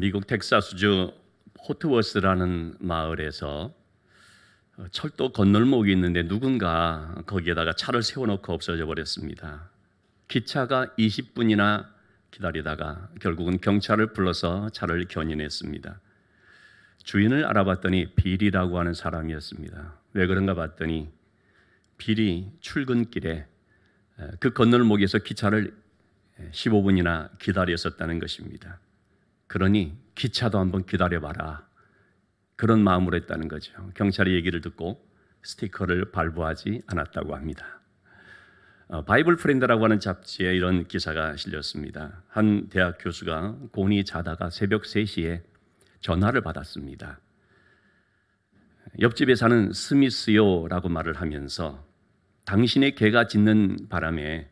미국 텍사스주 포트워스라는 마을에서 철도 건널목이 있는데 누군가 거기에다가 차를 세워놓고 없어져 버렸습니다. 기차가 20분이나 기다리다가 결국은 경찰을 불러서 차를 견인했습니다. 주인을 알아봤더니 빌이라고 하는 사람이었습니다. 왜 그런가 봤더니 빌이 출근길에 그 건널목에서 기차를 15분이나 기다렸었다는 것입니다. 그러니 기차도 한번 기다려봐라, 그런 마음으로 했다는 거죠. 경찰의 얘기를 듣고 스티커를 발부하지 않았다고 합니다. 바이블 프렌드라고 하는 잡지에 이런 기사가 실렸습니다. 한 대학 교수가 곤히 자다가 새벽 3시에 전화를 받았습니다. 옆집에 사는 스미스요라고 말을 하면서 당신의 개가 짖는 바람에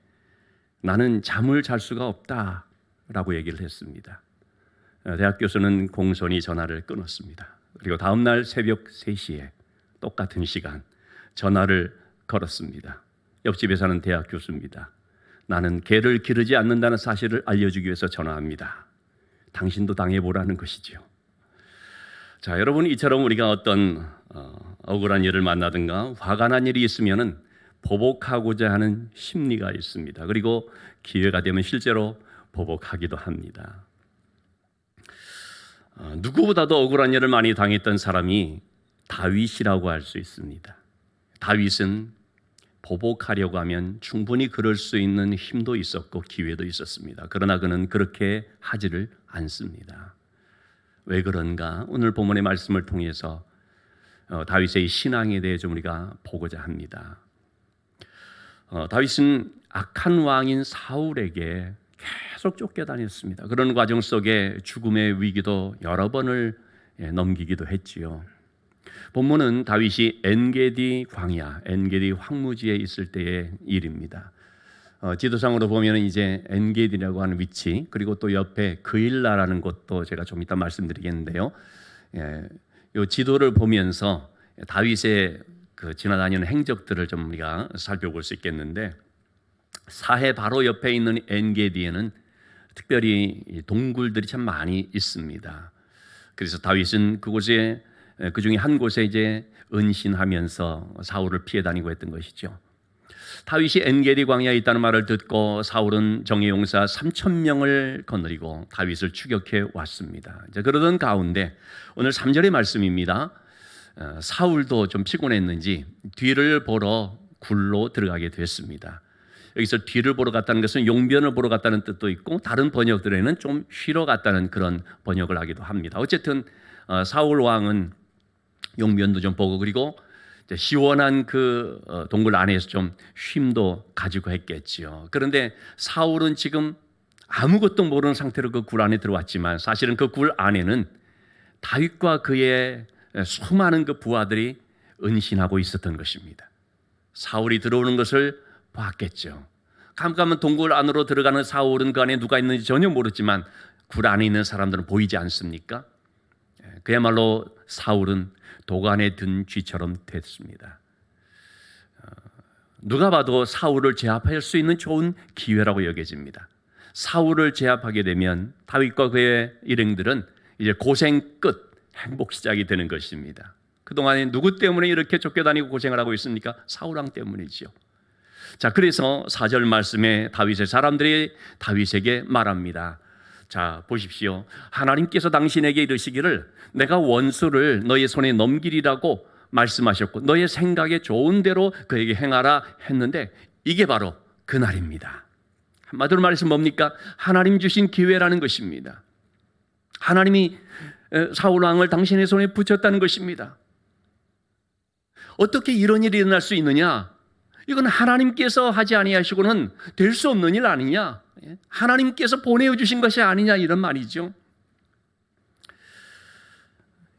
나는 잠을 잘 수가 없다라고 얘기를 했습니다. 대학 교수는 공손히 전화를 끊었습니다. 그리고 다음 날 새벽 3시에 똑같은 시간 전화를 걸었습니다. 옆집에 사는 대학 교수입니다. 나는 개를 기르지 않는다는 사실을 알려주기 위해서 전화합니다. 당신도 당해보라는 것이죠. 자, 여러분, 이처럼 우리가 어떤 억울한 일을 만나든가 화가 난 일이 있으면은 보복하고자 하는 심리가 있습니다. 그리고 기회가 되면 실제로 보복하기도 합니다. 누구보다도 억울한 일을 많이 당했던 사람이 다윗이라고 할 수 있습니다. 다윗은 보복하려고 하면 충분히 그럴 수 있는 힘도 있었고 기회도 있었습니다. 그러나 그는 그렇게 하지를 않습니다. 왜 그런가? 오늘 본문의 말씀을 통해서 다윗의 신앙에 대해 좀 우리가 보고자 합니다. 다윗은 악한 왕인 사울에게 계속 쫓겨다녔습니다. 그런 과정 속에 죽음의 위기도 여러 번을 넘기기도 했지요. 본문은 다윗이 엔게디 광야, 엔게디 황무지에 있을 때의 일입니다. 지도상으로 보면 이제 엔게디라고 하는 위치, 그리고 또 옆에 그일라라는 곳도 제가 좀 이따 말씀드리겠는데요. 이 지도를 보면서 다윗의 그 지나다니는 행적들을 좀 우리가 살펴볼 수 있겠는데, 사해 바로 옆에 있는 엔게디에는 특별히 동굴들이 참 많이 있습니다. 그래서 다윗은 그곳에 그 중에 한 곳에 이제 은신하면서 사울을 피해 다니고 했던 것이죠. 다윗이 엔게디 광야에 있다는 말을 듣고 사울은 정예 용사 3,000명을 거느리고 다윗을 추격해 왔습니다. 이제 그러던 가운데 오늘 3절의 말씀입니다. 사울도 좀 피곤했는지 뒤를 보러 굴로 들어가게 됐습니다. 여기서 뒤를 보러 갔다는 것은 용변을 보러 갔다는 뜻도 있고, 다른 번역들에는 좀 쉬러 갔다는 그런 번역을 하기도 합니다. 어쨌든 사울 왕은 용변도 좀 보고, 그리고 시원한 그 동굴 안에서 좀 쉼도 가지고 했겠지요. 그런데 사울은 지금 아무것도 모르는 상태로 그 굴 안에 들어왔지만 사실은 그 굴 안에는 다윗과 그의 수많은 그 부하들이 은신하고 있었던 것입니다. 사울이 들어오는 것을 봤겠죠. 깜깜한 동굴 안으로 들어가는 사울은 그 안에 누가 있는지 전혀 모르지만 굴 안에 있는 사람들은 보이지 않습니까? 그야말로 사울은 도간에 든 쥐처럼 됐습니다. 누가 봐도 사울을 제압할 수 있는 좋은 기회라고 여겨집니다. 사울을 제압하게 되면 다윗과 그의 일행들은 이제 고생 끝, 행복 시작이 되는 것입니다. 그동안에 누구 때문에 이렇게 쫓겨다니고 고생을 하고 있습니까? 사울 왕 때문이지요. 자, 그래서 4절 말씀에 다윗의 사람들이 다윗에게 말합니다. 자, 보십시오. 하나님께서 당신에게 이르시기를 내가 원수를 너의 손에 넘기리라고 말씀하셨고 너의 생각에 좋은 대로 그에게 행하라 했는데 이게 바로 그날입니다. 한마디로 말해서 뭡니까? 하나님 주신 기회라는 것입니다. 하나님이 사울 왕을 당신의 손에 붙였다는 것입니다. 어떻게 이런 일이 일어날 수 있느냐? 이건 하나님께서 하지 아니하시고는 될 수 없는 일 아니냐? 하나님께서 보내어 주신 것이 아니냐, 이런 말이죠.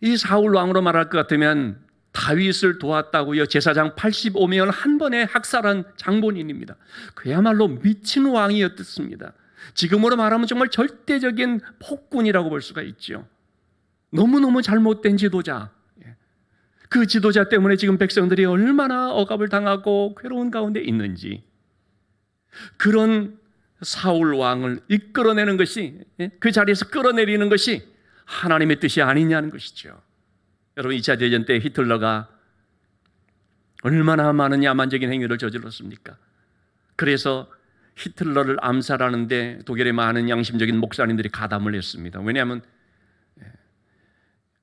이 사울 왕으로 말할 것 같으면 다윗을 도왔다고요, 제사장 85명을 한 번에 학살한 장본인입니다. 그야말로 미친 왕이었습니다. 지금으로 말하면 정말 절대적인 폭군이라고 볼 수가 있죠. 너무너무 잘못된 지도자, 그 지도자 때문에 지금 백성들이 얼마나 억압을 당하고 괴로운 가운데 있는지, 그런 사울 왕을 이끌어내는 것이, 그 자리에서 끌어내리는 것이 하나님의 뜻이 아니냐는 것이죠. 여러분 2차 대전 때 히틀러가 얼마나 많은 야만적인 행위를 저질렀습니까? 그래서 히틀러를 암살하는데 독일의 많은 양심적인 목사님들이 가담을 했습니다. 왜냐하면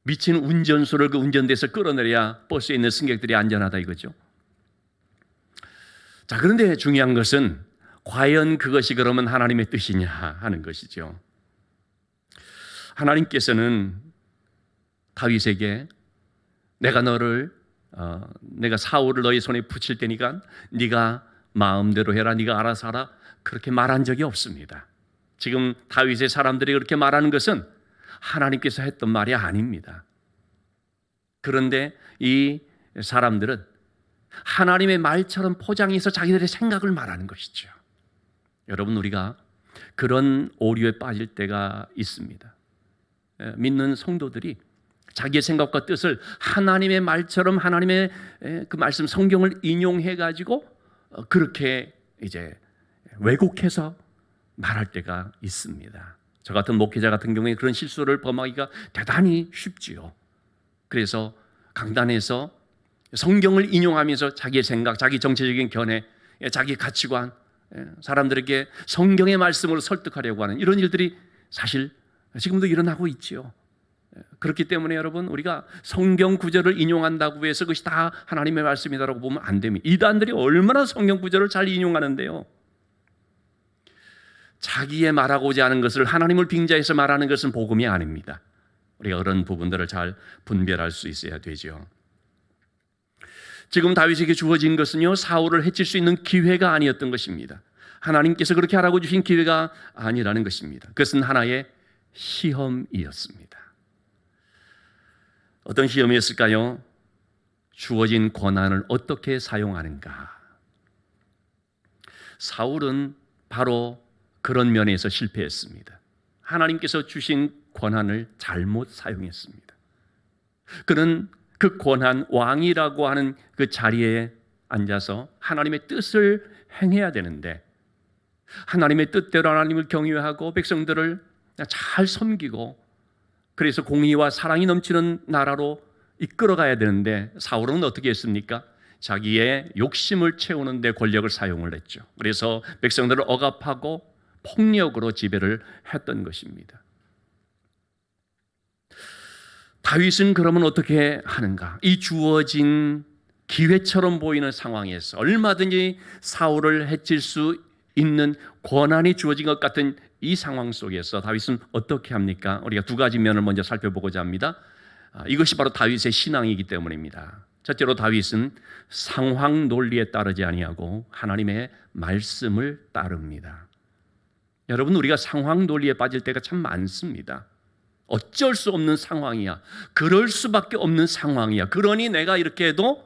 미친 운전수를 그 운전대에서 끌어내려야 버스에 있는 승객들이 안전하다 이거죠. 자, 그런데 중요한 것은 과연 그것이 그러면 하나님의 뜻이냐 하는 것이죠. 하나님께서는 다윗에게 내가 사울을 너희 손에 붙일 테니까 네가 마음대로 해라, 네가 알아서 하라, 그렇게 말한 적이 없습니다. 지금 다윗의 사람들이 그렇게 말하는 것은 하나님께서 했던 말이 아닙니다. 그런데 이 사람들은 하나님의 말처럼 포장해서 자기들의 생각을 말하는 것이죠. 여러분, 우리가 그런 오류에 빠질 때가 있습니다. 믿는 성도들이 자기의 생각과 뜻을 하나님의 말처럼 하나님의 그 말씀 성경을 인용해 가지고 그렇게 이제 왜곡해서 말할 때가 있습니다. 저 같은 목회자 같은 경우에 그런 실수를 범하기가 대단히 쉽지요. 그래서 강단에서 성경을 인용하면서 자기의 생각, 자기 정치적인 견해, 자기 가치관, 사람들에게 성경의 말씀으로 설득하려고 하는 이런 일들이 사실 지금도 일어나고 있지요. 그렇기 때문에 여러분, 우리가 성경 구절을 인용한다고 해서 그것이 다 하나님의 말씀이다라고 보면 안 됩니다. 이단들이 얼마나 성경 구절을 잘 인용하는데요. 자기의 말하고자 하는 것을 하나님을 빙자해서 말하는 것은 복음이 아닙니다. 우리가 그런 부분들을 잘 분별할 수 있어야 되죠. 지금 다윗에게 주어진 것은요, 사울을 해칠 수 있는 기회가 아니었던 것입니다. 하나님께서 그렇게 하라고 주신 기회가 아니라는 것입니다. 그것은 하나의 시험이었습니다. 어떤 시험이었을까요? 주어진 권한을 어떻게 사용하는가. 사울은 바로 그런 면에서 실패했습니다. 하나님께서 주신 권한을 잘못 사용했습니다. 그는 그 권한, 왕이라고 하는 그 자리에 앉아서 하나님의 뜻을 행해야 되는데, 하나님의 뜻대로 하나님을 경외하고 백성들을 잘 섬기고, 그래서 공의와 사랑이 넘치는 나라로 이끌어가야 되는데, 사울은 어떻게 했습니까? 자기의 욕심을 채우는 데 권력을 사용을 했죠. 그래서 백성들을 억압하고 폭력으로 지배를 했던 것입니다. 다윗은 그러면 어떻게 하는가? 이 주어진 기회처럼 보이는 상황에서 얼마든지 사울을 해칠 수 있는 권한이 주어진 것 같은 이 상황 속에서 다윗은 어떻게 합니까? 우리가 두 가지 면을 먼저 살펴보고자 합니다. 이것이 바로 다윗의 신앙이기 때문입니다. 첫째로 다윗은 상황 논리에 따르지 아니하고 하나님의 말씀을 따릅니다. 여러분, 우리가 상황 논리에 빠질 때가 참 많습니다. 어쩔 수 없는 상황이야. 그럴 수밖에 없는 상황이야. 그러니 내가 이렇게 해도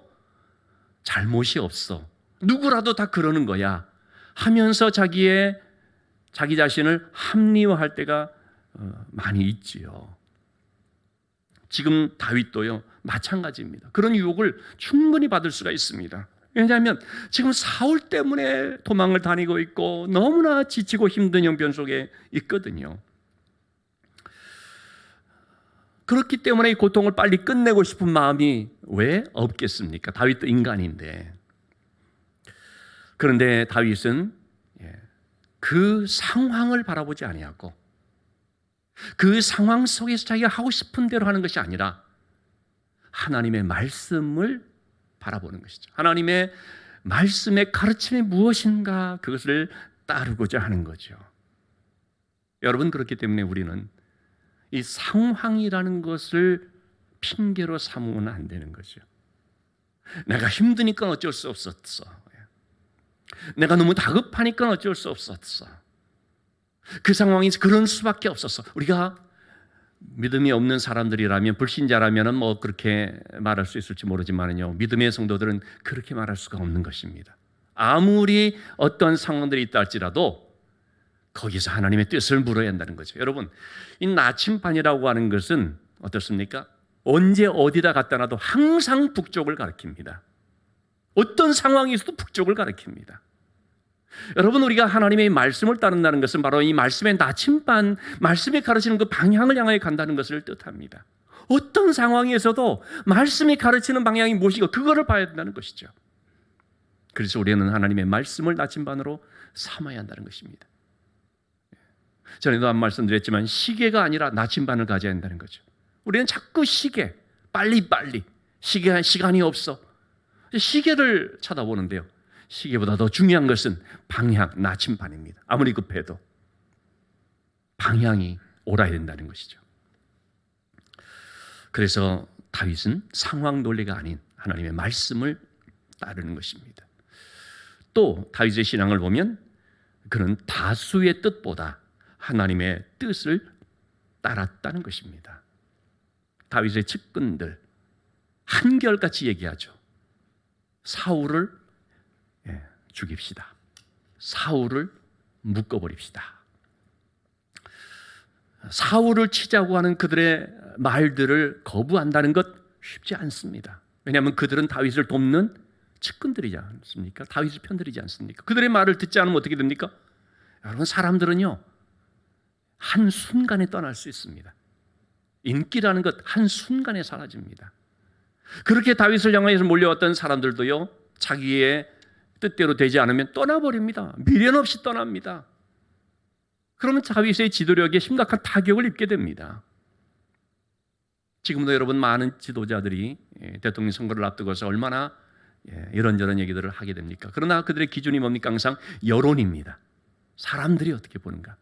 잘못이 없어. 누구라도 다 그러는 거야. 하면서 자기 자신을 합리화할 때가 많이 있지요. 지금 다윗도요, 마찬가지입니다. 그런 유혹을 충분히 받을 수가 있습니다. 왜냐하면 지금 사울 때문에 도망을 다니고 있고 너무나 지치고 힘든 형편 속에 있거든요. 그렇기 때문에 이 고통을 빨리 끝내고 싶은 마음이 왜 없겠습니까? 다윗도 인간인데. 그런데 다윗은 그 상황을 바라보지 아니하고 그 상황 속에서 자기가 하고 싶은 대로 하는 것이 아니라 하나님의 말씀을 바라보는 것이죠. 하나님의 말씀의 가르침이 무엇인가, 그것을 따르고자 하는 거죠. 여러분, 그렇기 때문에 우리는 이 상황이라는 것을 핑계로 삼으면 안 되는 거죠. 내가 힘드니까 어쩔 수 없었어. 내가 너무 다급하니까 어쩔 수 없었어. 그 상황에서 그런 수밖에 없었어. 우리가 믿음이 없는 사람들이라면, 불신자라면 뭐 그렇게 말할 수 있을지 모르지만요, 믿음의 성도들은 그렇게 말할 수가 없는 것입니다. 아무리 어떤 상황들이 있다 할지라도 거기서 하나님의 뜻을 물어야 한다는 거죠. 여러분, 이 나침반이라고 하는 것은 어떻습니까? 언제 어디다 갖다 놔도 항상 북쪽을 가리킵니다. 어떤 상황에서도 북쪽을 가리킵니다. 여러분, 우리가 하나님의 말씀을 따른다는 것은 바로 이 말씀의 나침반, 말씀이 가르치는 그 방향을 향하여 간다는 것을 뜻합니다. 어떤 상황에서도 말씀이 가르치는 방향이 무엇이고 그거를 봐야 된다는 것이죠. 그래서 우리는 하나님의 말씀을 나침반으로 삼아야 한다는 것입니다. 전에도 한 말씀드렸지만 시계가 아니라 나침반을 가져야 한다는 거죠. 우리는 자꾸 시계, 빨리빨리, 시간이 없어. 시계를 쳐다보는데요. 시계보다 더 중요한 것은 방향, 나침반입니다. 아무리 급해도 방향이 옳아야 된다는 것이죠. 그래서 다윗은 상황 논리가 아닌 하나님의 말씀을 따르는 것입니다. 또 다윗의 신앙을 보면 그는 다수의 뜻보다 하나님의 뜻을 따랐다는 것입니다. 다윗의 측근들 한결같이 얘기하죠. 사울을 죽입시다. 사울을 묶어버립시다. 사울을 치자고 하는 그들의 말들을 거부한다는 것 쉽지 않습니다. 왜냐하면 그들은 다윗을 돕는 측근들이지 않습니까? 다윗을 편들이지 않습니까? 그들의 말을 듣지 않으면 어떻게 됩니까? 여러분, 사람들은요 한순간에 떠날 수 있습니다. 인기라는 것 한순간에 사라집니다. 그렇게 다윗을 향해서 몰려왔던 사람들도요 자기의 뜻대로 되지 않으면 떠나버립니다. 미련 없이 떠납니다. 그러면 다윗의 지도력에 심각한 타격을 입게 됩니다. 지금도 여러분 많은 지도자들이 대통령 선거를 앞두고서 얼마나 이런저런 얘기들을 하게 됩니까? 그러나 그들의 기준이 뭡니까? 항상 여론입니다. 사람들이 어떻게 보는가.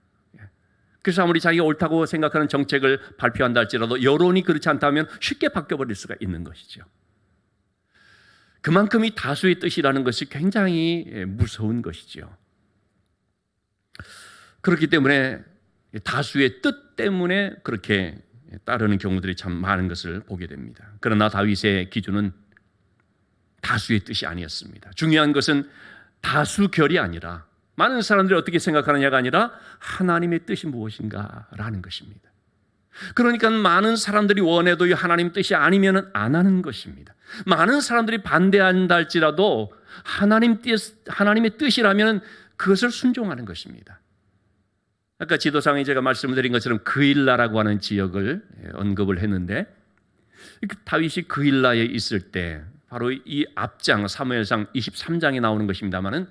그래서 아무리 자기가 옳다고 생각하는 정책을 발표한다 할지라도 여론이 그렇지 않다면 쉽게 바뀌어버릴 수가 있는 것이죠. 그만큼 이 다수의 뜻이라는 것이 굉장히 무서운 것이죠. 그렇기 때문에 다수의 뜻 때문에 그렇게 따르는 경우들이 참 많은 것을 보게 됩니다. 그러나 다윗의 기준은 다수의 뜻이 아니었습니다. 중요한 것은 다수결이 아니라 많은 사람들이 어떻게 생각하느냐가 아니라 하나님의 뜻이 무엇인가라는 것입니다. 그러니까 많은 사람들이 원해도 하나님 뜻이 아니면 안 하는 것입니다. 많은 사람들이 반대한다 할지라도 하나님의 뜻이라면 그것을 순종하는 것입니다. 아까 지도상에 제가 말씀을 드린 것처럼 그일라라고 하는 지역을 언급을 했는데 다윗이 그일라에 있을 때 바로 이 앞장 사무엘상 23장에 나오는 것입니다마는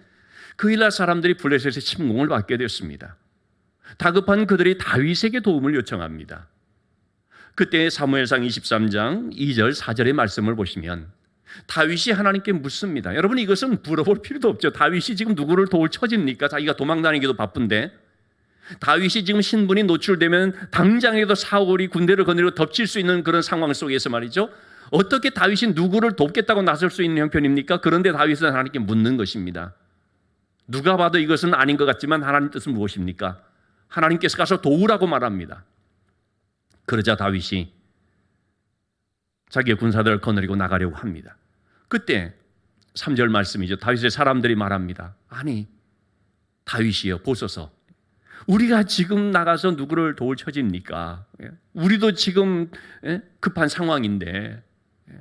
그일라 사람들이 블레셋의 침공을 받게 되었습니다. 다급한 그들이 다윗에게 도움을 요청합니다. 그때 사무엘상 23장 2절 4절의 말씀을 보시면 다윗이 하나님께 묻습니다. 여러분, 이것은 물어볼 필요도 없죠. 다윗이 지금 누구를 도울 처지입니까? 자기가 도망다니기도 바쁜데 다윗이 지금 신분이 노출되면 당장에도 사울이 군대를 거느리고 덮칠 수 있는 그런 상황 속에서 말이죠. 어떻게 다윗이 누구를 돕겠다고 나설 수 있는 형편입니까? 그런데 다윗은 하나님께 묻는 것입니다. 누가 봐도 이것은 아닌 것 같지만 하나님 뜻은 무엇입니까? 하나님께서 가서 도우라고 말합니다. 그러자 다윗이 자기의 군사들을 거느리고 나가려고 합니다. 그때 3절 말씀이죠. 다윗의 사람들이 말합니다. 아니, 다윗이여 보소서, 우리가 지금 나가서 누구를 도울 처지입니까? 우리도 지금 급한 상황인데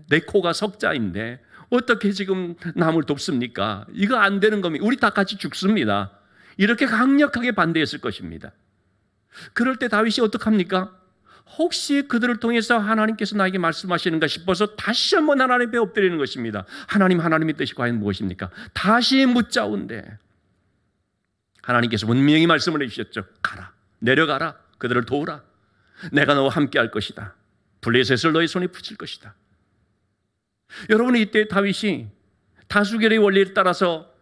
내 코가 석자인데 어떻게 지금 남을 돕습니까? 이거 안 되는 겁니다. 우리 다 같이 죽습니다. 이렇게 강력하게 반대했을 것입니다. 그럴 때 다윗이 어떡합니까? 혹시 그들을 통해서 하나님께서 나에게 말씀하시는가 싶어서 다시 한번 하나님 앞에 엎드리는 것입니다. 하나님의 뜻이 과연 무엇입니까? 다시 묻자온데 하나님께서 분명히 말씀을 해주셨죠. 가라, 내려가라, 그들을 도우라. 내가 너와 함께 할 것이다. 블레셋을 너의 손에 붙일 것이다. 여러분, 이때 다윗이 다수결의 원리에 따라서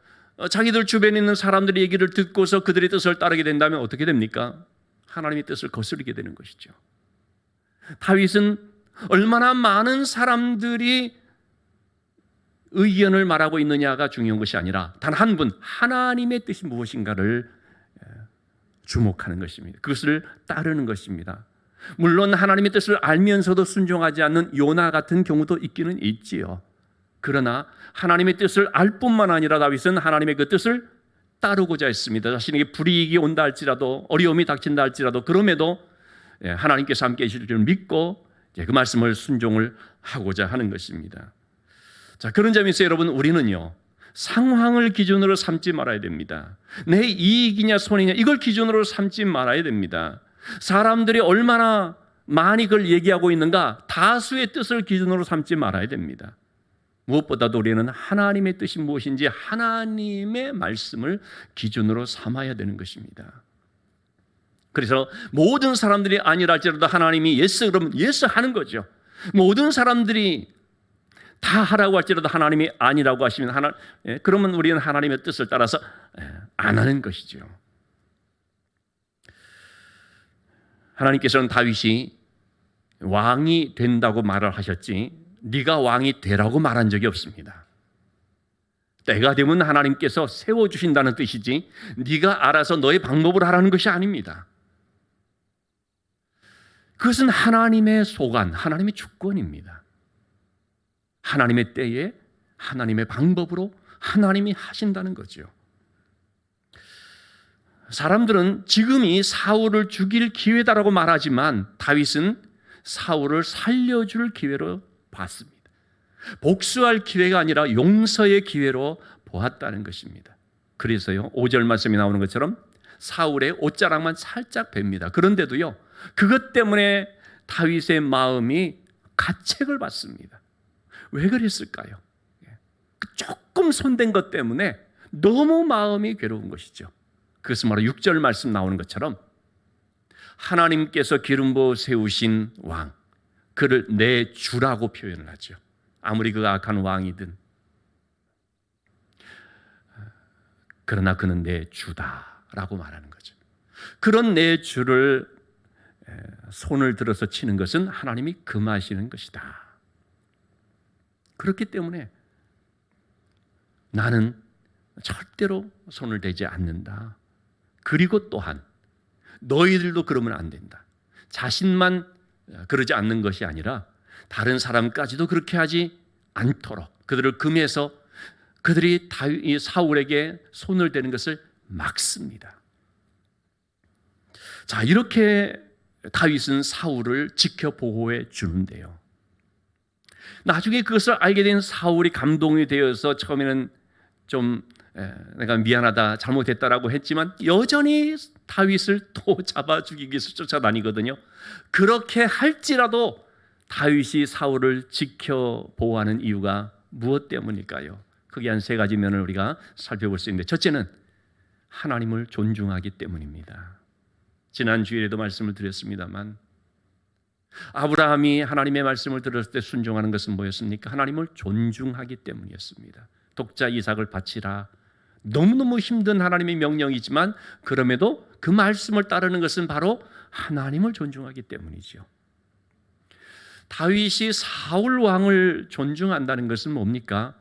자기들 주변에 있는 사람들의 얘기를 듣고서 그들의 뜻을 따르게 된다면 어떻게 됩니까? 하나님의 뜻을 거스르게 되는 것이죠. 다윗은 얼마나 많은 사람들이 의견을 말하고 있느냐가 중요한 것이 아니라 단 한 분, 하나님의 뜻이 무엇인가를 주목하는 것입니다. 그것을 따르는 것입니다. 물론 하나님의 뜻을 알면서도 순종하지 않는 요나 같은 경우도 있기는 있지요. 그러나 하나님의 뜻을 알 뿐만 아니라 다윗은 하나님의 그 뜻을 따르고자 했습니다. 자신에게 불이익이 온다 할지라도, 어려움이 닥친다 할지라도, 그럼에도 하나님께서 함께 계실 줄 믿고 그 말씀을 순종을 하고자 하는 것입니다. 자, 그런 점에서 여러분, 우리는요 상황을 기준으로 삼지 말아야 됩니다. 내 이익이냐 손해냐 이걸 기준으로 삼지 말아야 됩니다. 사람들이 얼마나 많이 그걸 얘기하고 있는가 다수의 뜻을 기준으로 삼지 말아야 됩니다. 무엇보다도 우리는 하나님의 뜻이 무엇인지 하나님의 말씀을 기준으로 삼아야 되는 것입니다. 그래서 모든 사람들이 아니라 할지라도 하나님이 예스 그러면 예스 하는 거죠. 모든 사람들이 다 하라고 할지라도 하나님이 아니라고 하시면 그러면 우리는 하나님의 뜻을 따라서 안 하는 것이죠. 하나님께서는 다윗이 왕이 된다고 말을 하셨지 네가 왕이 되라고 말한 적이 없습니다. 때가 되면 하나님께서 세워주신다는 뜻이지 네가 알아서 너의 방법으로 하라는 것이 아닙니다. 그것은 하나님의 소관, 하나님의 주권입니다. 하나님의 때에 하나님의 방법으로 하나님이 하신다는 거죠. 사람들은 지금이 사울을 죽일 기회다라고 말하지만 다윗은 사울을 살려줄 기회로 봤습니다. 복수할 기회가 아니라 용서의 기회로 보았다는 것입니다. 그래서요 5절 말씀이 나오는 것처럼 사울의 옷자락만 살짝 뵙니다. 그런데도요 그것 때문에 다윗의 마음이 가책을 받습니다. 왜 그랬을까요? 조금 손댄 것 때문에 너무 마음이 괴로운 것이죠. 그것은 바로 6절 말씀 나오는 것처럼 하나님께서 기름 부어 세우신 왕, 그를 내 주라고 표현을 하죠. 아무리 그가 악한 왕이든 그러나 그는 내 주다라고 말하는 거죠. 그런 내 주를 손을 들어서 치는 것은 하나님이 금하시는 것이다. 그렇기 때문에 나는 절대로 손을 대지 않는다. 그리고 또한 너희들도 그러면 안 된다. 자신만 그러지 않는 것이 아니라 다른 사람까지도 그렇게 하지 않도록 그들을 금해서 그들이 사울에게 손을 대는 것을 막습니다. 자, 이렇게 다윗은 사울을 지켜 보호해 주는데요. 나중에 그것을 알게 된 사울이 감동이 되어서 처음에는 좀 내가 미안하다 잘못했다라고 했지만 여전히 다윗을 또 잡아 죽이기 위해서 쫓아다니거든요. 그렇게 할지라도 다윗이 사울을 지켜 보호하는 이유가 무엇 때문일까요? 크게 한 세 가지 면을 우리가 살펴볼 수 있는데 첫째는 하나님을 존중하기 때문입니다. 지난 주일에도 말씀을 드렸습니다만 아브라함이 하나님의 말씀을 들었을 때 순종하는 것은 뭐였습니까? 하나님을 존중하기 때문이었습니다. 독자 이삭을 바치라. 너무너무 힘든 하나님의 명령이지만 그럼에도 그 말씀을 따르는 것은 바로 하나님을 존중하기 때문이죠. 다윗이 사울 왕을 존중한다는 것은 뭡니까?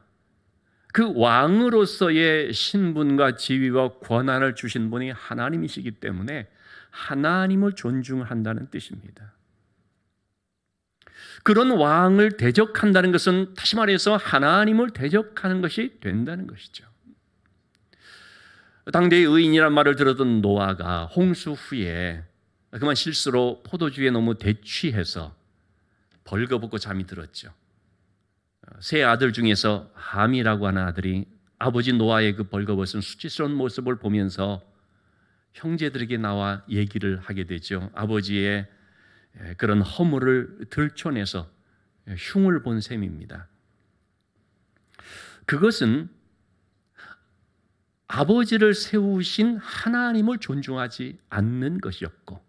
그 왕으로서의 신분과 지위와 권한을 주신 분이 하나님이시기 때문에 하나님을 존중한다는 뜻입니다. 그런 왕을 대적한다는 것은 다시 말해서 하나님을 대적하는 것이 된다는 것이죠. 당대의 의인이란 말을 들었던 노아가 홍수 후에 그만 실수로 포도주에 너무 대취해서 벌거벗고 잠이 들었죠. 세 아들 중에서 함이라고 하는 아들이 아버지 노아의 그 벌거벗은 수치스러운 모습을 보면서 형제들에게 나와 얘기를 하게 되죠. 아버지의 그런 허물을 들춰내서 흉을 본 셈입니다. 그것은 아버지를 세우신 하나님을 존중하지 않는 것이었고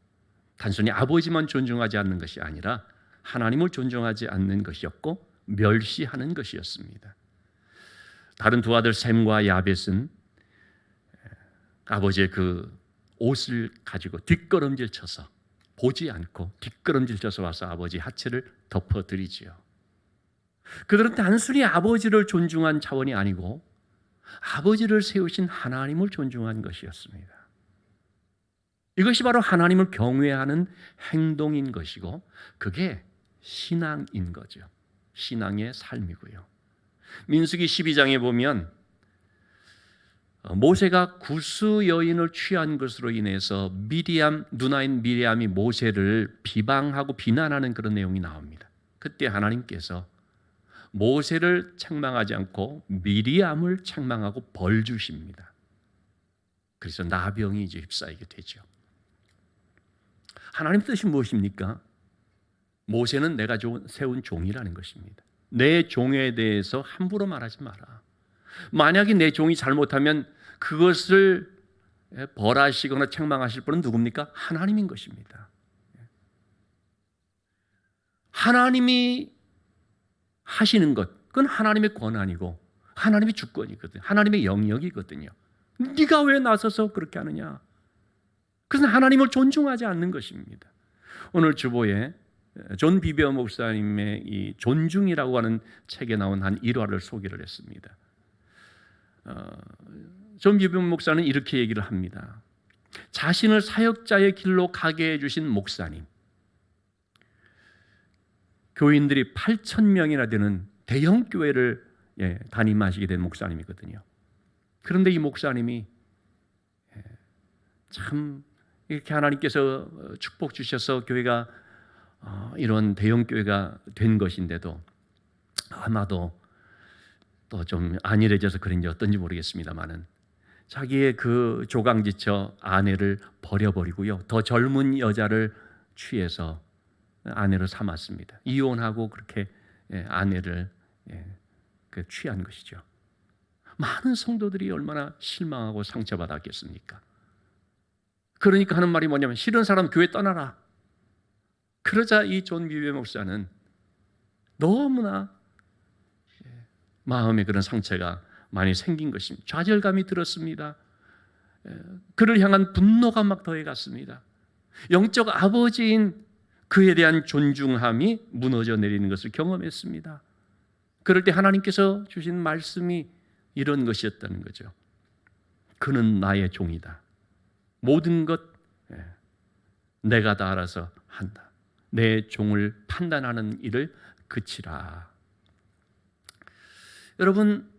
단순히 아버지만 존중하지 않는 것이 아니라 하나님을 존중하지 않는 것이었고 멸시하는 것이었습니다. 다른 두 아들 셈과 야벳은 아버지의 그 옷을 가지고 뒷걸음질 쳐서 보지 않고 뒷걸음질 쳐서 와서 아버지 하체를 덮어드리지요. 그들은 단순히 아버지를 존중한 차원이 아니고 아버지를 세우신 하나님을 존중한 것이었습니다. 이것이 바로 하나님을 경외하는 행동인 것이고 그게 신앙인 거죠. 신앙의 삶이고요. 민수기 12장에 보면 모세가 구스 여인을 취한 것으로 인해서 누나인 미리암이 모세를 비방하고 비난하는 그런 내용이 나옵니다. 그때 하나님께서 모세를 책망하지 않고 미리암을 책망하고 벌 주십니다. 그래서 나병이 이제 휩싸이게 되죠. 하나님 뜻이 무엇입니까? 모세는 내가 세운 종이라는 것입니다. 내 종에 대해서 함부로 말하지 마라. 만약에 내 종이 잘못하면 그것을 벌하시거나 책망하실 분은 누굽니까? 하나님인 것입니다. 하나님이 하시는 것, 그건 하나님의 권한이고 하나님의 주권이거든요. 하나님의 영역이거든요. 네가 왜 나서서 그렇게 하느냐? 그것은 하나님을 존중하지 않는 것입니다. 오늘 주보에 존 비베어 목사님의 이 존중이라고 하는 책에 나온 한 일화를 소개를 했습니다. 존 비베어 목사는 이렇게 얘기를 합니다. 자신을 사역자의 길로 가게 해주신 목사님, 교인들이 8,000명이나 되는 대형 교회를 담임하시게 된 목사님이거든요. 그런데 이 목사님이 참 이렇게 하나님께서 축복 주셔서 교회가 이런 대형 교회가 된 것인데도 아마도 또 좀 안일해져서 그런지 어떤지 모르겠습니다만은 자기의 그 조강지처 아내를 버려버리고요, 더 젊은 여자를 취해서 아내를 삼았습니다. 이혼하고 그렇게 아내를 취한 것이죠. 많은 성도들이 얼마나 실망하고 상처받았겠습니까? 그러니까 하는 말이 뭐냐면 싫은 사람 교회 떠나라. 그러자 이 존 비베어 목사는 너무나 마음에 그런 상처가 많이 생긴 것입니다. 좌절감이 들었습니다. 그를 향한 분노가 막 더해갔습니다. 영적 아버지인 그에 대한 존중함이 무너져 내리는 것을 경험했습니다. 그럴 때 하나님께서 주신 말씀이 이런 것이었다는 거죠. 그는 나의 종이다. 모든 것 내가 다 알아서 한다. 내 종을 판단하는 일을 그치라. 여러분,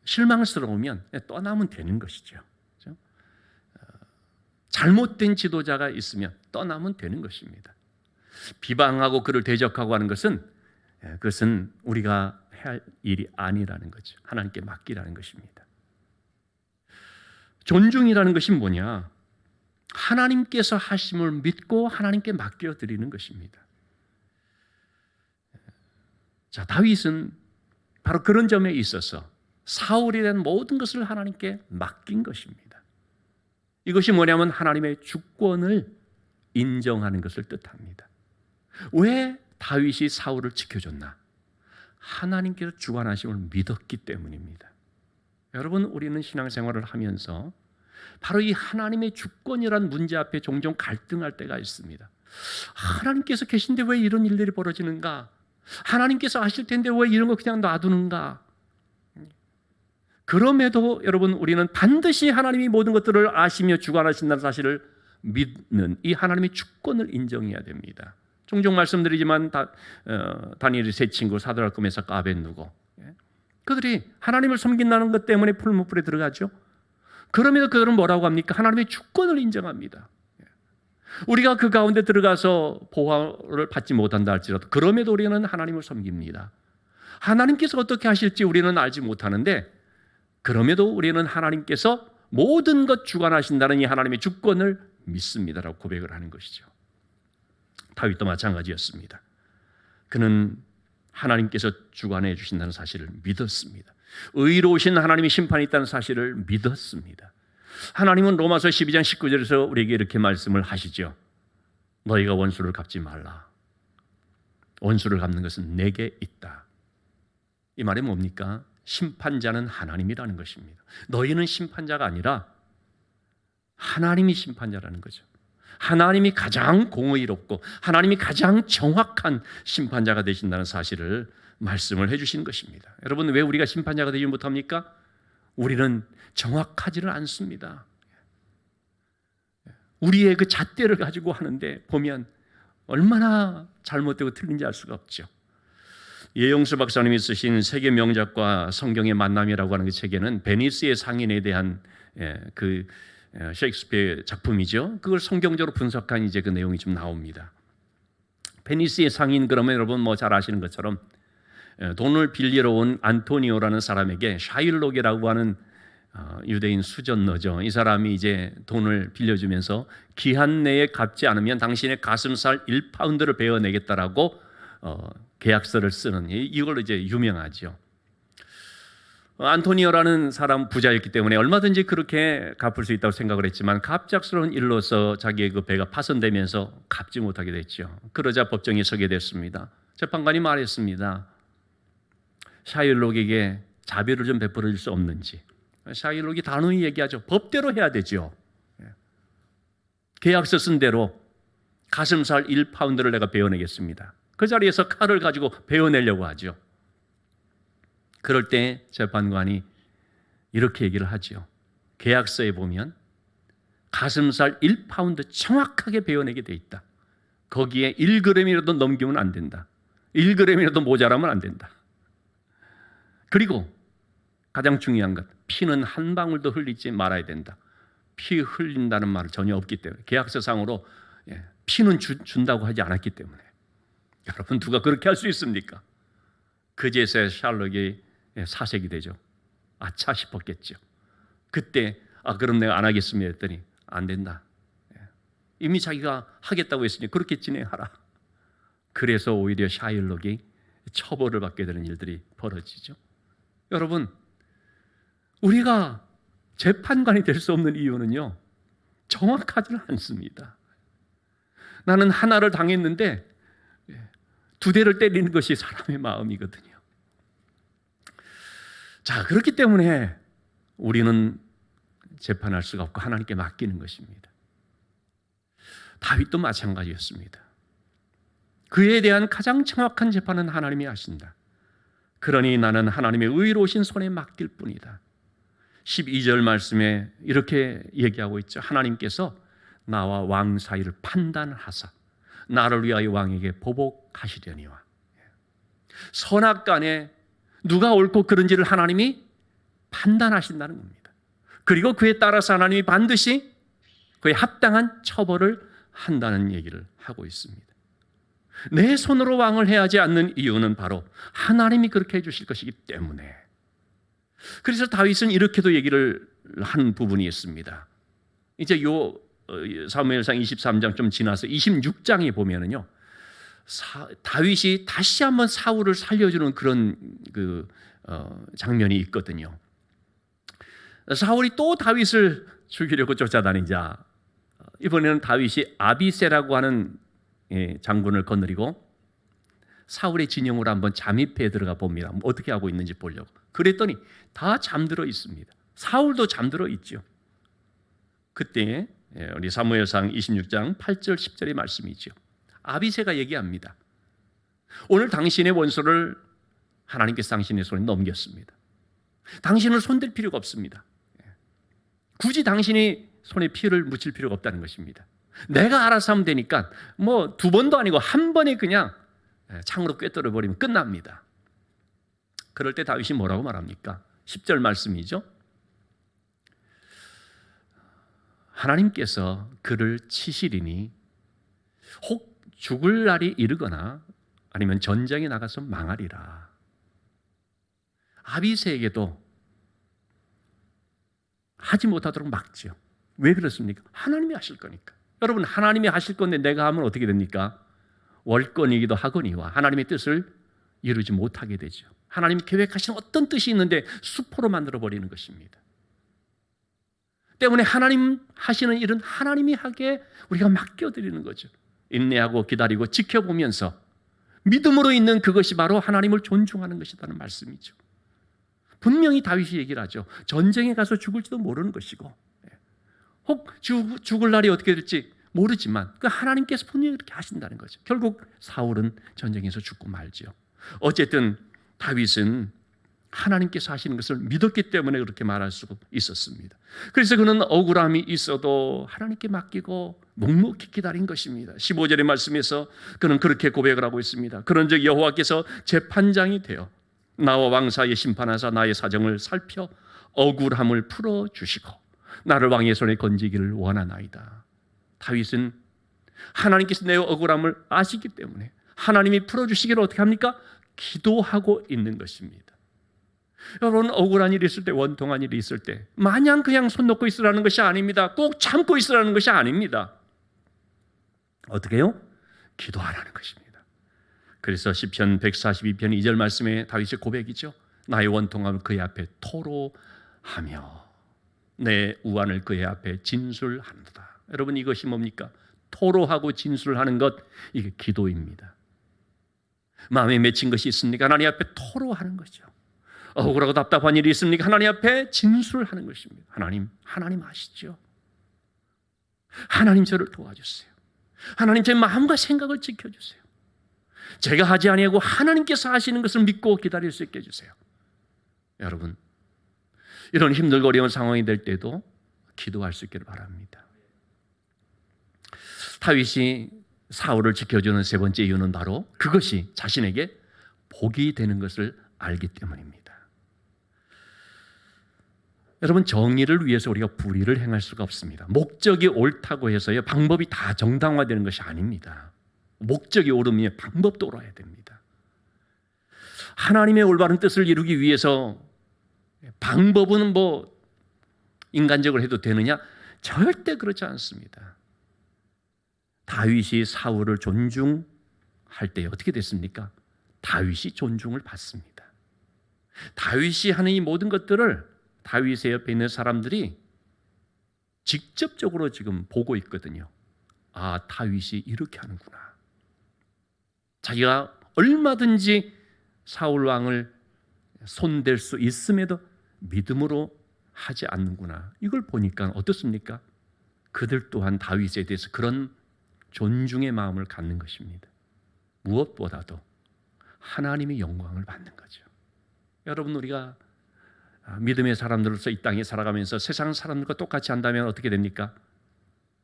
실망스러우면 떠나면 되는 것이죠. 그렇죠? 잘못된 지도자가 있으면 떠나면 되는 것입니다. 비방하고 그를 대적하고 하는 것은 그것은 우리가 해야 할 일이 아니라는 거죠. 하나님께 맡기라는 것입니다. 존중이라는 것이 뭐냐? 하나님께서 하심을 믿고 하나님께 맡겨드리는 것입니다. 자, 다윗은 바로 그런 점에 있어서 사울에 대한 모든 것을 하나님께 맡긴 것입니다. 이것이 뭐냐면 하나님의 주권을 인정하는 것을 뜻합니다. 왜 다윗이 사울을 지켜줬나? 하나님께서 주관하심을 믿었기 때문입니다. 여러분, 우리는 신앙생활을 하면서 바로 이 하나님의 주권이라는 문제 앞에 종종 갈등할 때가 있습니다. 하나님께서 계신데 왜 이런 일들이 벌어지는가? 하나님께서 아실 텐데 왜 이런 거 그냥 놔두는가? 그럼에도 여러분, 우리는 반드시 하나님이 모든 것들을 아시며 주관하신다는 사실을 믿는 이 하나님의 주권을 인정해야 됩니다. 종종 말씀드리지만 다니엘의 세 친구 사드락 메삭 아벳느고, 그들이 하나님을 섬긴다는 것 때문에 풀무불에 들어가죠. 그럼에도 그들은 뭐라고 합니까? 하나님의 주권을 인정합니다. 우리가 그 가운데 들어가서 보호를 받지 못한다 할지라도 그럼에도 우리는 하나님을 섬깁니다. 하나님께서 어떻게 하실지 우리는 알지 못하는데 그럼에도 우리는 하나님께서 모든 것 주관하신다는 이 하나님의 주권을 믿습니다라고 고백을 하는 것이죠. 다윗도 마찬가지였습니다. 그는 하나님께서 주관해 주신다는 사실을 믿었습니다. 의로우신 하나님의 심판이 있다는 사실을 믿었습니다. 하나님은 로마서 12장 19절에서 우리에게 이렇게 말씀을 하시죠. 너희가 원수를 갚지 말라. 원수를 갚는 것은 내게 있다. 이 말이 뭡니까? 심판자는 하나님이라는 것입니다. 너희는 심판자가 아니라 하나님이 심판자라는 거죠. 하나님이 가장 공의롭고 하나님이 가장 정확한 심판자가 되신다는 사실을 말씀을 해주신 것입니다. 여러분, 왜 우리가 심판자가 되지 못합니까? 우리는 정확하지는 않습니다. 우리의 그 잣대를 가지고 하는데 보면 얼마나 잘못되고 틀린지 알 수가 없죠. 예용수 박사님이 쓰신 세계 명작과 성경의 만남이라고 하는 그 책에는 베니스의 상인에 대한 그 셰익스피어의 작품이죠. 그걸 성경적으로 분석한 이제 그 내용이 좀 나옵니다. 베니스의 상인, 그러면 여러분 뭐 잘 아시는 것처럼 돈을 빌리러 온 안토니오라는 사람에게 샤일록이라고 하는 유대인 수전너죠. 이 사람이 이제 돈을 빌려주면서 기한 내에 갚지 않으면 당신의 가슴살 1파운드를 베어내겠다라고 계약서를 쓰는, 이걸로 이제 유명하죠. 안토니오라는 사람 부자였기 때문에 얼마든지 그렇게 갚을 수 있다고 생각을 했지만 갑작스러운 일로서 자기의 그 배가 파손되면서 갚지 못하게 됐죠. 그러자 법정에 서게 됐습니다. 재판관이 말했습니다. 샤일록에게 자비를 좀 베풀어 줄 수 없는지. 샤일록이 단호히 얘기하죠. 법대로 해야 되죠. 계약서 쓴 대로 가슴살 1파운드를 내가 베어내겠습니다. 그 자리에서 칼을 가지고 베어내려고 하죠. 그럴 때 재판관이 이렇게 얘기를 하죠. 계약서에 보면 가슴살 1파운드 정확하게 베어내게 돼 있다. 거기에 1g이라도 넘기면 안 된다. 1g이라도 모자라면 안 된다. 그리고 가장 중요한 것, 피는 한 방울도 흘리지 말아야 된다. 피 흘린다는 말은 전혀 없기 때문에, 계약서상으로 피는 준다고 하지 않았기 때문에. 여러분, 누가 그렇게 할 수 있습니까? 그제서야 샬록이 사색이 되죠. 아차 싶었겠죠. 그때 그럼 내가 안 하겠습니다 했더니 안 된다. 이미 자기가 하겠다고 했으니 그렇게 진행하라. 그래서 오히려 샤일록이 처벌을 받게 되는 일들이 벌어지죠. 여러분, 우리가 재판관이 될 수 없는 이유는요, 정확하지는 않습니다. 나는 하나를 당했는데 2대를 때리는 것이 사람의 마음이거든요. 자, 그렇기 때문에 우리는 재판할 수가 없고 하나님께 맡기는 것입니다. 다윗도 마찬가지였습니다. 그에 대한 가장 정확한 재판은 하나님이 하신다. 그러니 나는 하나님의 의로우신 손에 맡길 뿐이다. 12절 말씀에 이렇게 얘기하고 있죠. 하나님께서 나와 왕 사이를 판단하사 나를 위하여 왕에게 보복하시려니와. 선악간에 누가 옳고 그른지를 하나님이 판단하신다는 겁니다. 그리고 그에 따라서 하나님이 반드시 그에 합당한 처벌을 한다는 얘기를 하고 있습니다. 내 손으로 왕을 해하지 않는 이유는 바로 하나님이 그렇게 해주실 것이기 때문에. 그래서 다윗은 이렇게도 얘기를 한 부분이 있습니다. 이제 사무엘상 23장 좀 지나서 26장에 보면은요, 다윗이 다시 한번 사울을 살려주는 그런 장면이 있거든요. 사울이 또 다윗을 죽이려고 쫓아다니자 이번에는 다윗이 아비새라고 하는 장군을 거느리고 사울의 진영으로 한번 잠입해 들어가 봅니다. 어떻게 하고 있는지 보려고. 그랬더니 다 잠들어 있습니다. 사울도 잠들어 있죠. 그때 우리 사무엘상 26장 8절 10절의 말씀이죠. 아비새가 얘기합니다. 오늘 당신의 원수를 하나님께서 당신의 손에 넘겼습니다. 당신을 손댈 필요가 없습니다. 굳이 당신이 손에 피를 묻힐 필요가 없다는 것입니다. 내가 알아서 하면 되니까 뭐 2번도 아니고 한 번에 그냥 창으로 꿰뚫어 버리면 끝납니다. 그럴 때 다윗이 뭐라고 말합니까? 10절 말씀이죠. 하나님께서 그를 치시리니 혹 죽을 날이 이르거나 아니면 전쟁에 나가서 망하리라. 아비새에게도 하지 못하도록 막죠. 왜 그렇습니까? 하나님이 하실 거니까. 여러분, 하나님이 하실 건데 내가 하면 어떻게 됩니까? 월권이기도 하거니와 하나님의 뜻을 이루지 못하게 되죠. 하나님이 계획하신 어떤 뜻이 있는데 수포로 만들어버리는 것입니다. 때문에 하나님 하시는 일은 하나님이 하게 우리가 맡겨드리는 거죠. 인내하고 기다리고 지켜보면서 믿음으로 있는 그것이 바로 하나님을 존중하는 것이라는 말씀이죠. 분명히 다윗이 얘기를 하죠. 전쟁에 가서 죽을지도 모르는 것이고 혹 죽을 날이 어떻게 될지 모르지만 그 하나님께서 분명히 그렇게 하신다는 거죠. 결국 사울은 전쟁에서 죽고 말죠. 어쨌든 다윗은 하나님께서 하시는 것을 믿었기 때문에 그렇게 말할 수 있었습니다. 그래서 그는 억울함이 있어도 하나님께 맡기고 묵묵히 기다린 것입니다. 15절의 말씀에서 그는 그렇게 고백을 하고 있습니다. 그런즉 여호와께서 재판장이 되어 나와 왕 사이에 심판하사 나의 사정을 살펴 억울함을 풀어주시고 나를 왕의 손에 건지기를 원하나이다. 다윗은 하나님께서 내 억울함을 아시기 때문에 하나님이 풀어주시기를 어떻게 합니까? 기도하고 있는 것입니다. 여러분, 억울한 일이 있을 때, 원통한 일이 있을 때 마냥 그냥 손 놓고 있으라는 것이 아닙니다. 꼭 참고 있으라는 것이 아닙니다. 어떻게 해요? 기도하라는 것입니다. 그래서 시편 142편 2절 말씀에 다윗의 고백이죠. 나의 원통함을 그의 앞에 토로하며 내 우환을 그의 앞에 진술한다. 여러분, 이것이 뭡니까? 토로하고 진술하는 것, 이게 기도입니다. 마음에 맺힌 것이 있습니까? 하나님 앞에 토로하는 거죠. 억울하고 답답한 일이 있습니까? 하나님 앞에 진술하는 것입니다. 하나님 아시죠? 하나님 저를 도와주세요. 하나님 제 마음과 생각을 지켜주세요. 제가 하지 아니하고 하나님께서 하시는 것을 믿고 기다릴 수 있게 해주세요. 여러분, 이런 힘들고 어려운 상황이 될 때도 기도할 수 있기를 바랍니다. 다윗이 사울을 지켜주는 세 번째 이유는 바로 그것이 자신에게 복이 되는 것을 알기 때문입니다. 여러분, 정의를 위해서 우리가 불의를 행할 수가 없습니다. 목적이 옳다고 해서요, 방법이 다 정당화되는 것이 아닙니다. 목적이 옳으면 방법도 옳아야 됩니다. 하나님의 올바른 뜻을 이루기 위해서 방법은 뭐 인간적으로 해도 되느냐? 절대 그렇지 않습니다. 다윗이 사울을 존중할 때 어떻게 됐습니까? 다윗이 존중을 받습니다. 다윗이 하는 이 모든 것들을 다윗의 옆에 있는 사람들이 직접적으로 지금 보고 있거든요. 아, 다윗이 이렇게 하는구나. 자기가 얼마든지 사울 왕을 손댈 수 있음에도 믿음으로 하지 않는구나. 이걸 보니까 어떻습니까? 그들 또한 다윗에 대해서 그런 존중의 마음을 갖는 것입니다. 무엇보다도 하나님의 영광을 받는 거죠. 여러분, 우리가 믿음의 사람들로서 이 땅에 살아가면서 세상 사람들과 똑같이 한다면 어떻게 됩니까?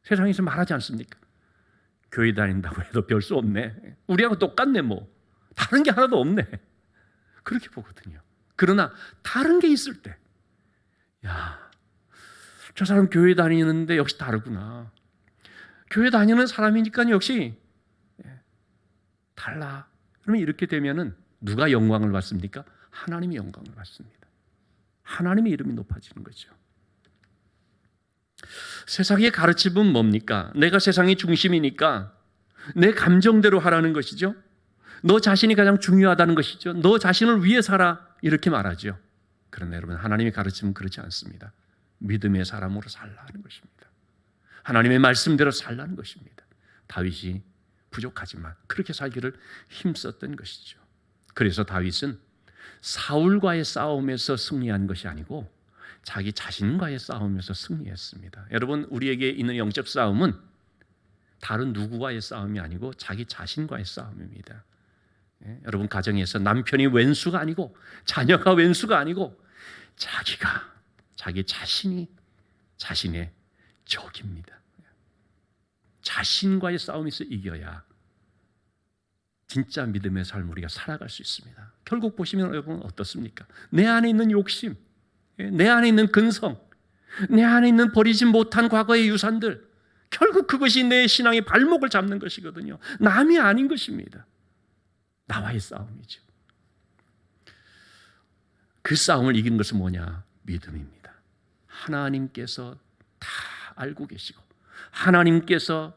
세상에서 말하지 않습니까? 교회 다닌다고 해도 별 수 없네. 우리하고 똑같네 뭐. 다른 게 하나도 없네. 그렇게 보거든요. 그러나 다른 게 있을 때, 야, 저 사람 교회 다니는데 역시 다르구나. 교회 다니는 사람이니까 역시 달라. 그러면 이렇게 되면은 누가 영광을 받습니까? 하나님이 영광을 받습니다. 하나님의 이름이 높아지는 거죠. 세상의 가르침은 뭡니까? 내가 세상의 중심이니까 내 감정대로 하라는 것이죠. 너 자신이 가장 중요하다는 것이죠. 너 자신을 위해 살아, 이렇게 말하죠. 그러나 여러분, 하나님의 가르침은 그렇지 않습니다. 믿음의 사람으로 살라는 것입니다. 하나님의 말씀대로 살라는 것입니다. 다윗이 부족하지만 그렇게 살기를 힘썼던 것이죠. 그래서 다윗은 사울과의 싸움에서 승리한 것이 아니고 자기 자신과의 싸움에서 승리했습니다. 여러분, 우리에게 있는 영적 싸움은 다른 누구와의 싸움이 아니고 자기 자신과의 싸움입니다. 여러분, 가정에서 남편이 왼수가 아니고 자녀가 왼수가 아니고 자기 자신이 자신의 적입니다. 자신과의 싸움에서 이겨야 진짜 믿음의 삶을 우리가 살아갈 수 있습니다. 결국 보시면 여러분 어떻습니까? 내 안에 있는 욕심, 내 안에 있는 근성, 내 안에 있는 버리지 못한 과거의 유산들, 결국 그것이 내 신앙의 발목을 잡는 것이거든요. 남이 아닌 것입니다. 나와의 싸움이죠. 그 싸움을 이기는 것은 뭐냐? 믿음입니다. 하나님께서 다 알고 계시고 하나님께서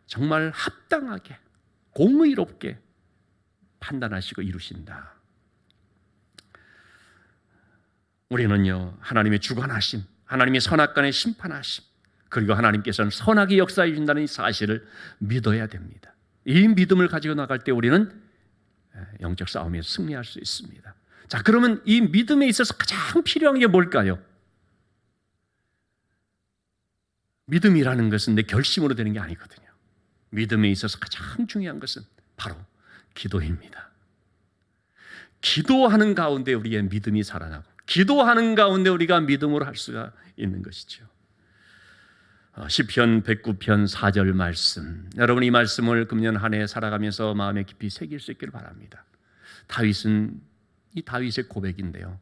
정말 합당하게 공의롭게 판단하시고 이루신다. 우리는요, 하나님의 주관하심, 하나님의 선악간의 심판하심, 그리고 하나님께서는 선하게 역사해 주신다는 이 사실을 믿어야 됩니다. 이 믿음을 가지고 나갈 때 우리는 영적 싸움에 승리할 수 있습니다. 자, 그러면 이 믿음에 있어서 가장 필요한 게 뭘까요? 믿음이라는 것은 내 결심으로 되는 게 아니거든요. 믿음에 있어서 가장 중요한 것은 바로 기도입니다. 기도하는 가운데 우리의 믿음이 살아나고 기도하는 가운데 우리가 믿음으로 할 수가 있는 것이죠. 시편 109편 4절 말씀, 여러분 이 말씀을 금년 한 해 살아가면서 마음에 깊이 새길 수 있기를 바랍니다. 다윗은 이 다윗의 고백인데요,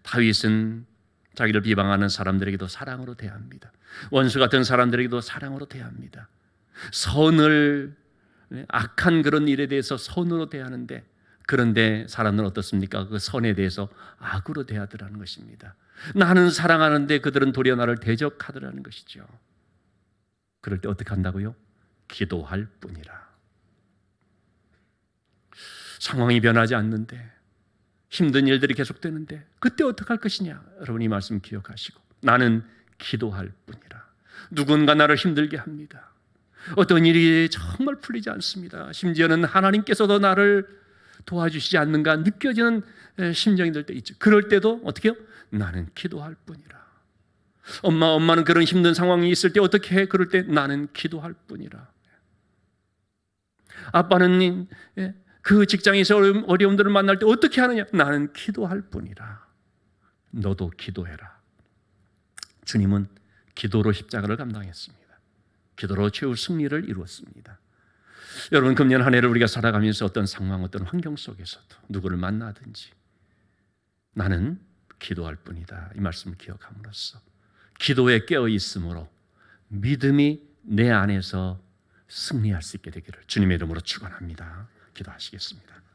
다윗은 자기를 비방하는 사람들에게도 사랑으로 대합니다. 원수 같은 사람들에게도 사랑으로 대합니다. 선을, 악한 그런 일에 대해서 선으로 대하는데 그런데 사람들은 어떻습니까? 그 선에 대해서 악으로 대하더라는 것입니다. 나는 사랑하는데 그들은 도리어 나를 대적하더라는 것이죠. 그럴 때 어떻게 한다고요? 기도할 뿐이라. 상황이 변하지 않는데, 힘든 일들이 계속되는데 그때 어떻게 할 것이냐? 여러분, 이 말씀 기억하시고, 나는 기도할 뿐이라. 누군가 나를 힘들게 합니다. 어떤 일이 정말 풀리지 않습니다. 심지어는 하나님께서도 나를 도와주시지 않는가 느껴지는 심정이 들 때 있죠. 그럴 때도 어떻게 해요? 나는 기도할 뿐이라. 엄마는 그런 힘든 상황이 있을 때 어떻게 해? 그럴 때 나는 기도할 뿐이라. 아빠는 그 직장에서 어려움들을 만날 때 어떻게 하느냐? 나는 기도할 뿐이라. 너도 기도해라. 주님은 기도로 십자가를 감당했습니다. 기도로 최후 승리를 이루었습니다. 여러분, 금년 한 해를 우리가 살아가면서 어떤 상황, 어떤 환경 속에서도 누구를 만나든지 나는 기도할 뿐이다, 이 말씀을 기억함으로써 기도에 깨어 있으므로 믿음이 내 안에서 승리할 수 있게 되기를 주님의 이름으로 축원합니다. 기도하시겠습니다.